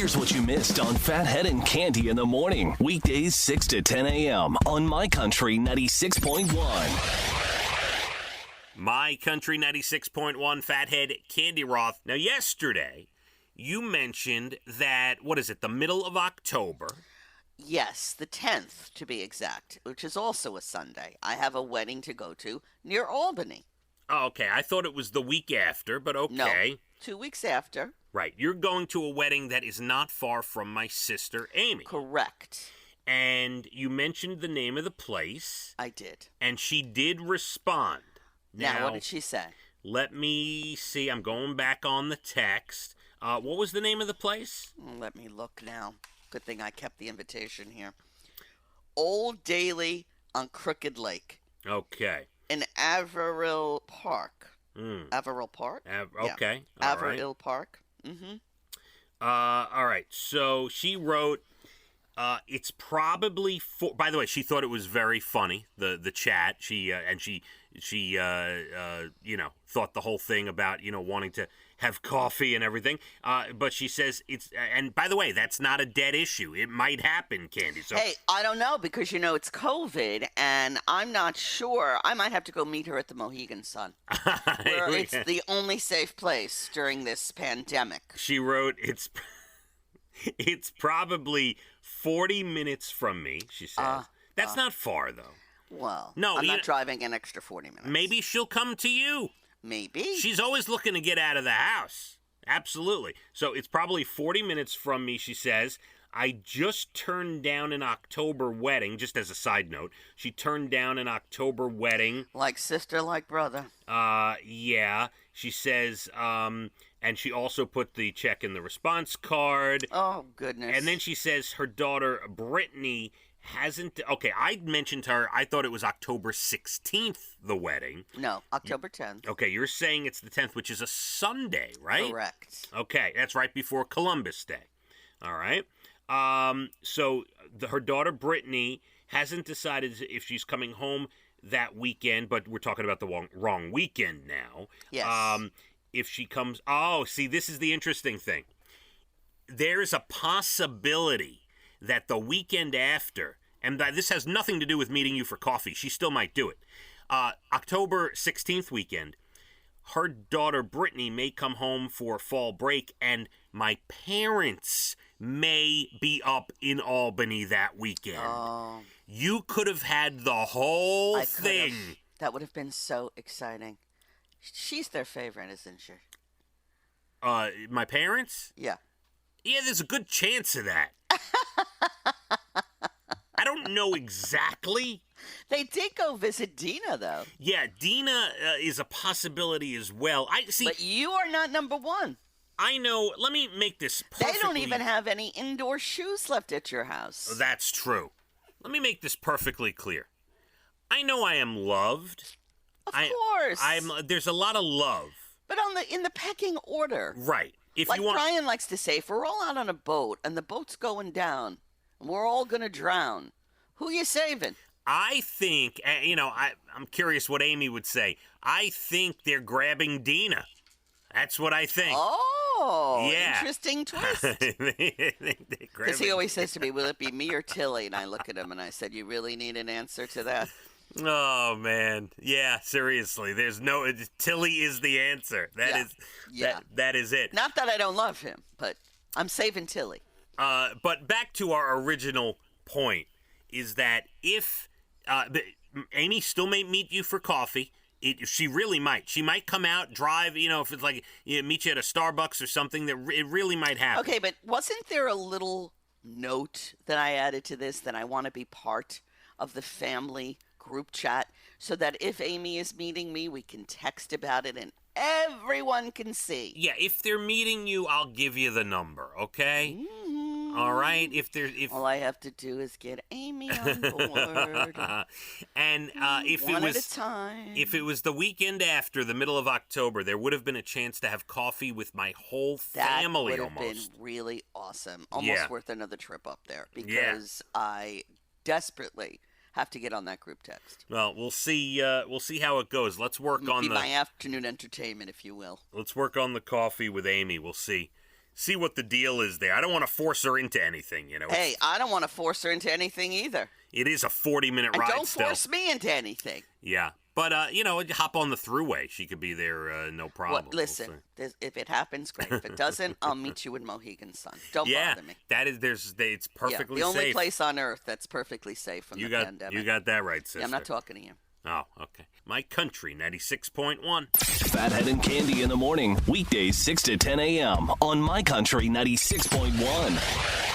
Here's what you missed on Phathead and Cande in the morning. Weekdays 6 to 10 a.m. on My Country 96.1. My Country 96.1, Phathead, Cande Roth. Now, yesterday, you mentioned that, the middle of October? Yes, the 10th to be exact, which is also a Sunday. I have a wedding to go to near Albany. Oh, okay. I thought it was the week after, but okay. No, 2 weeks after. Right. You're going to a wedding that is not far from my sister, Amy. Correct. And you mentioned the name of the place. I did. And she did respond. Now, what did she say? Let me see. I'm going back on the text. What was the name of the place? Let me look now. Good thing I kept the invitation here. Old Daly on Crooked Lake. Okay. In Averill Park. Averill Park? Okay. Yeah. Averill Park. Mm-hmm. All right. So she wrote, it's probably by the way, she thought it was very funny, the chat. She thought the whole thing about, wanting to have coffee and everything. But she says and by the way, that's not a dead issue. It might happen, Cande. So hey, I don't know because, it's COVID and I'm not sure. I might have to go meet her at the Mohegan Sun, where it's the only safe place during this pandemic. She wrote, it's probably 40 minutes from me, she says. That's not far, though. Well, no, I'm not driving an extra 40 minutes. Maybe she'll come to you. Maybe. She's always looking to get out of the house. Absolutely. So it's probably 40 minutes from me, she says. I just turned down an October wedding, just as a side note. She turned down an October wedding. Like sister, like brother. Yeah. She says, and she also put the check in the response card. Oh, goodness. And then she says her daughter, Brittany, hasn't... Okay, I mentioned her. I thought it was October 16th, the wedding. No, October 10th. Okay, you're saying it's the 10th, which is a Sunday, right? Correct. Okay, that's right before Columbus Day. All right. So her daughter, Brittany, hasn't decided if she's coming home that weekend, but we're talking about the wrong weekend now. Yes. If she comes... Oh, see, this is the interesting thing. There's a possibility that the weekend after, and this has nothing to do with meeting you for coffee, she still might do it, October 16th weekend, her daughter Brittany may come home for fall break, and my parents may be up in Albany that weekend. Oh. You could have had the whole thing. That would have been so exciting. She's their favorite, isn't she? My parents? Yeah. Yeah, there's a good chance of that. I don't know exactly. They did go visit Dina, though. Yeah, Dina is a possibility as well. But you are not number one. I know. Let me make this perfectly... They don't even have any indoor shoes left at your house. That's true. Let me make this perfectly clear. I know I am loved. Of course. There's a lot of love. But in the pecking order. Right. Brian likes to say, if we're all out on a boat and the boat's going down and we're all going to drown, who you saving? I think, I'm curious what Amy would say. I think they're grabbing Dina. That's what I think. Oh, yeah. Interesting twist. Because he always says to me, will it be me or Tilly? And I look at him and I said, you really need an answer to that? Oh, man. Yeah, seriously. Tilly is the answer. That is it. Not that I don't love him, but I'm saving Tilly. But back to our original point is that if Amy still may meet you for coffee, she really might. She might come out, drive, if it's like meet you at a Starbucks or something, that it really might happen. Okay, but wasn't there a little note that I added to this that I want to be part of the family group chat so that if Amy is meeting me, we can text about it and everyone can see? Yeah, if they're meeting you, I'll give you the number, okay? Mm-hmm. All right? All I have to do is get Amy on board. And if it was the weekend after the middle of October, there would have been a chance to have coffee with my whole family. That would have been really awesome. Almost worth another trip up there because I desperately have to get on that group text. Well, we'll see how it goes. Let's work on my afternoon entertainment, if you will. Let's work on the coffee with Amy. We'll see see what the deal is there. I don't want to force her into anything, you know. Hey, I don't want to force her into anything either. It is a 40-minute ride. Don't force me into anything. Yeah. But, you know, hop on the throughway. She could be there, no problem. Well, listen, if it happens, great. If it doesn't, I'll meet you in Mohegan Sun. Don't bother me. It's perfectly the safe. only place on earth that's perfectly safe from the pandemic. You got that right, sister. Yeah, I'm not talking to you. Oh, okay. My Country 96.1. Phathead and Cande in the morning, weekdays 6 to 10 a.m. on My Country 96.1.